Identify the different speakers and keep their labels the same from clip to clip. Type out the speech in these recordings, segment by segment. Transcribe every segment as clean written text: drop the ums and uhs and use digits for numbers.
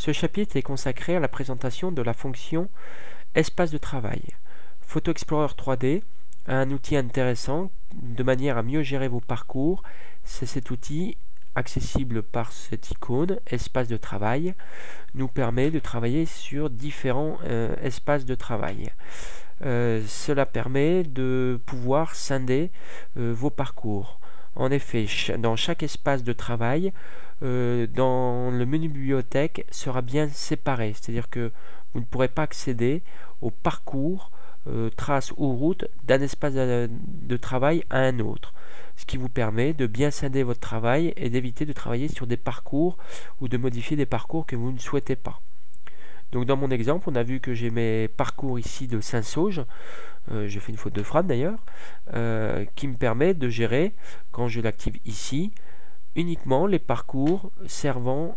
Speaker 1: Ce chapitre est consacré à la présentation de la fonction espace de travail. Photo Explorer 3D a un outil intéressant de manière à mieux gérer vos parcours. C'est cet outil accessible par cette icône espace de travail nous permet de travailler sur différents espaces de travail. Cela permet de pouvoir scinder vos parcours. En effet, dans chaque espace de travail, dans le menu bibliothèque sera bien séparé, c'est-à-dire que vous ne pourrez pas accéder au parcours, traces ou routes d'un espace de travail à un autre, ce qui vous permet de bien scinder votre travail et d'éviter de travailler sur des parcours ou de modifier des parcours que vous ne souhaitez pas. Donc dans mon exemple, on a vu que j'ai mes parcours ici de Saint-Sauge, j'ai fait une faute de frappe d'ailleurs, qui me permet de gérer, quand je l'active ici, uniquement les parcours servant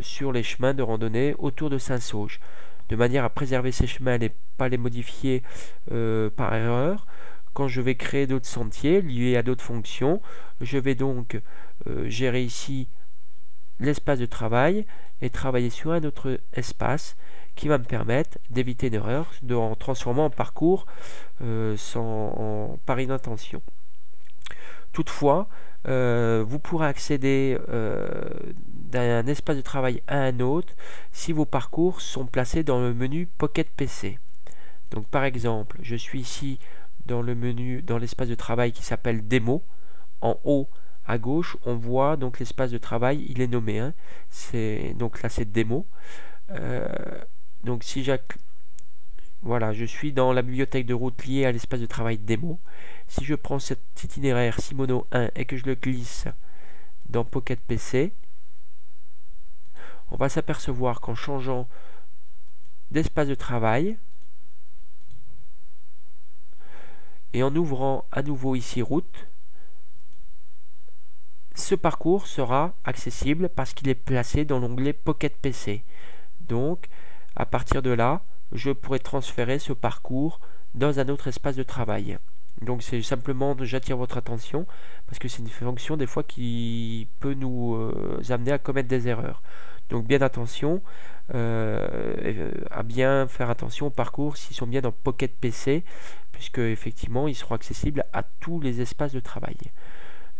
Speaker 1: sur les chemins de randonnée autour de Saint-Sauge, de manière à préserver ces chemins et pas les modifier par erreur. Quand je vais créer d'autres sentiers liés à d'autres fonctions, je vais donc gérer ici l'espace de travail et travailler sur un autre espace qui va me permettre d'éviter une erreur en transformant en parcours par inattention. Toutefois, vous pourrez accéder d'un espace de travail à un autre si vos parcours sont placés dans le menu Pocket PC. Donc par exemple, je suis ici dans le menu, dans l'espace de travail qui s'appelle Démo. En haut à gauche, on voit donc l'espace de travail, il est nommé. Hein. Donc là, c'est Démo. Donc si voilà, je suis dans la bibliothèque de route liée à l'espace de travail Démo. Si je prends cet itinéraire Simoneau 1 et que je le glisse dans Pocket PC, on va s'apercevoir qu'en changeant d'espace de travail et en ouvrant à nouveau ici route, ce parcours sera accessible parce qu'il est placé dans l'onglet Pocket PC. Donc, à partir de là, je pourrai transférer ce parcours dans un autre espace de travail. Donc, c'est simplement, j'attire votre attention parce que c'est une fonction des fois qui peut nous amener à commettre des erreurs. Donc, bien attention à bien faire attention aux parcours s'ils sont bien dans Pocket PC, puisque effectivement, ils seront accessibles à tous les espaces de travail.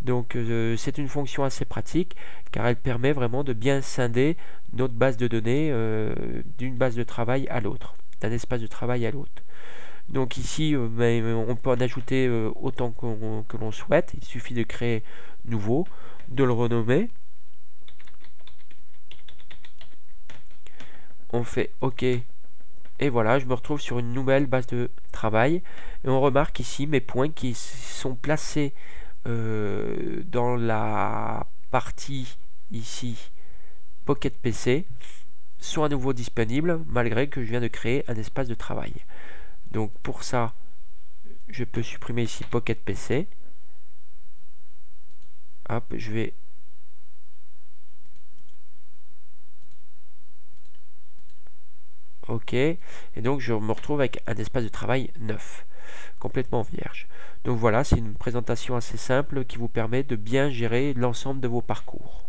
Speaker 1: Donc c'est une fonction assez pratique car elle permet vraiment de bien scinder notre base de données d'une base de travail à l'autre, d'un espace de travail à l'autre. Donc ici on peut en ajouter autant que l'on souhaite, il suffit de créer nouveau, de le renommer. On fait OK et voilà, je me retrouve sur une nouvelle base de travail et on remarque ici mes points qui sont placés dans la partie ici Pocket PC sont à nouveau disponibles malgré que je viens de créer un espace de travail. Donc pour ça, je peux supprimer ici Pocket PC. Hop, je vais OK, et donc je me retrouve avec un espace de travail neuf, complètement vierge. Donc voilà, c'est une présentation assez simple qui vous permet de bien gérer l'ensemble de vos parcours.